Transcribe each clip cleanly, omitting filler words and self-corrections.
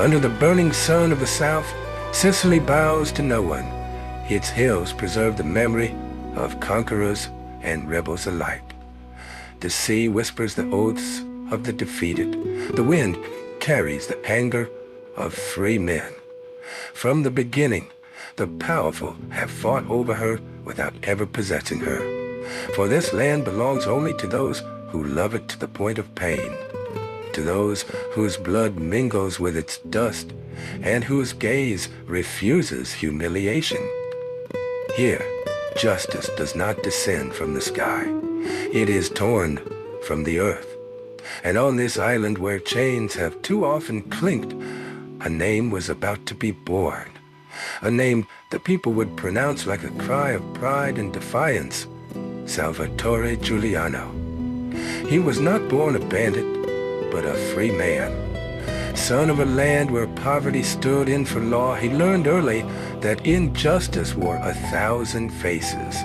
Under the burning sun of the south, Sicily bows to no one. Its hills preserve the memory of conquerors and rebels alike. The sea whispers the oaths of the defeated. The wind carries the anger of free men. From the beginning, the powerful have fought over her without ever possessing her. For this land belongs only to those who love it to the point of pain, to those whose blood mingles with its dust and whose gaze refuses humiliation. Here, justice does not descend from the sky. It is torn from the earth. And on this island where chains have too often clinked, a name was about to be born. A name the people would pronounce like a cry of pride and defiance. Salvatore Giuliano. He was not born a bandit, but a free man. Son of a land where poverty stood in for law, he learned early that injustice wore 1,000 faces.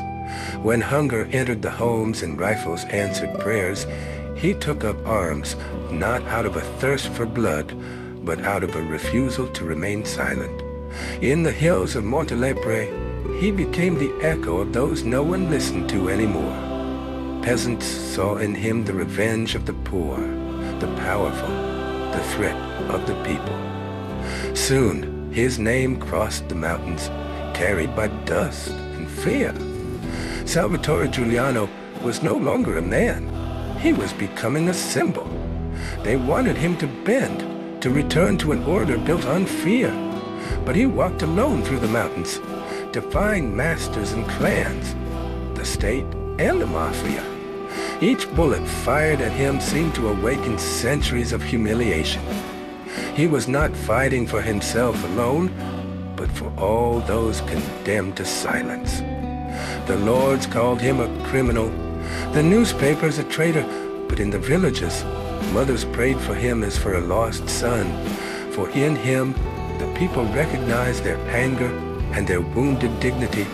When hunger entered the homes and rifles answered prayers, he took up arms not out of a thirst for blood, but out of a refusal to remain silent. In the hills of Montelepre, he became the echo of those no one listened to anymore. Peasants saw in him the revenge of the poor, the powerful, the threat of the people. Soon, his name crossed the mountains, carried by dust and fear. Salvatore Giuliano was no longer a man. He was becoming a symbol. They wanted him to bend, to return to an order built on fear. But he walked alone through the mountains, defying masters and clans, the state and the mafia. Each bullet fired at him seemed to awaken centuries of humiliation. He was not fighting for himself alone, but for all those condemned to silence. The lords called him a criminal, the newspapers a traitor, but in the villages, mothers prayed for him as for a lost son, for in him the people recognized their anger and their wounded dignity.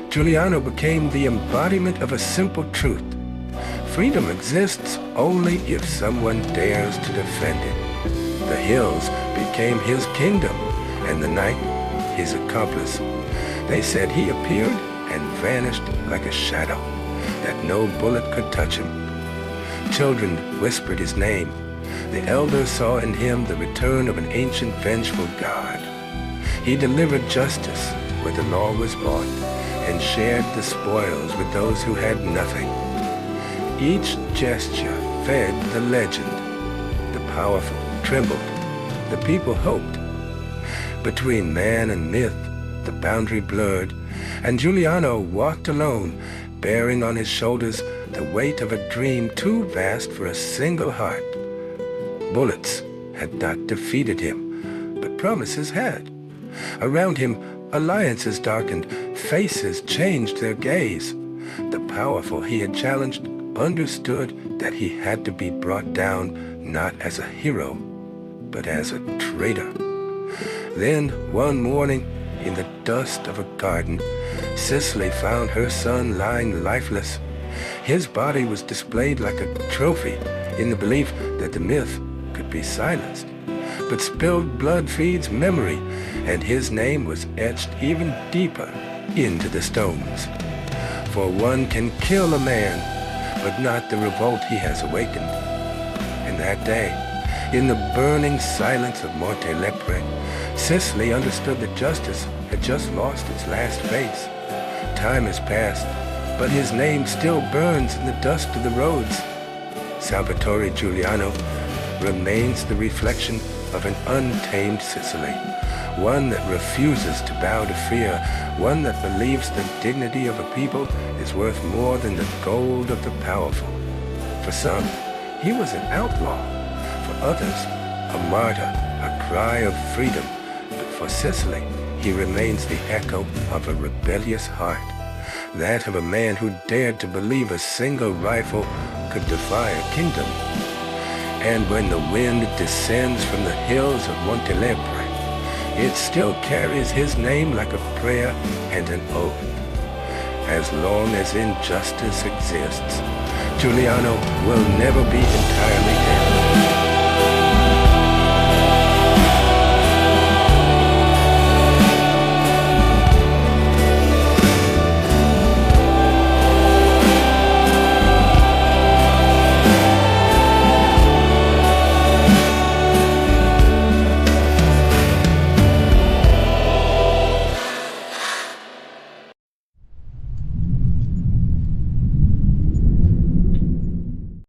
Giuliano became the embodiment of a simple truth. Freedom exists only if someone dares to defend it. The hills became his kingdom, and the night his accomplice. They said he appeared and vanished like a shadow, that no bullet could touch him. Children whispered his name. The elders saw in him the return of an ancient vengeful god. He delivered justice where the law was bought and shared the spoils with those who had nothing. Each gesture fed the legend. The powerful trembled. The people hoped. Between man and myth, the boundary blurred, and Giuliano walked alone, bearing on his shoulders the weight of a dream too vast for a single heart. Bullets had not defeated him, but promises had. Around him, alliances darkened, faces changed their gaze. The powerful he had challenged understood that he had to be brought down not as a hero, but as a traitor. Then, one morning, in the dust of a garden, Sicily found her son lying lifeless. His body was displayed like a trophy in the belief that the myth could be silenced. But spilled blood feeds memory, and his name was etched even deeper into the stones. For one can kill a man, but not the revolt he has awakened. And that day, in the burning silence of Montelepre, Sicily understood that justice had just lost its last face. Time has passed, but his name still burns in the dust of the roads. Salvatore Giuliano remains the reflection of an untamed Sicily, one that refuses to bow to fear, one that believes the dignity of a people is worth more than the gold of the powerful. For some, he was an outlaw. For others, a martyr, a cry of freedom. But for Sicily, he remains the echo of a rebellious heart, that of a man who dared to believe a single rifle could defy a kingdom. And when the wind descends from the hills of Montelepre, it still carries his name like a prayer and an oath. As long as injustice exists, Giuliano will never be entirely dead.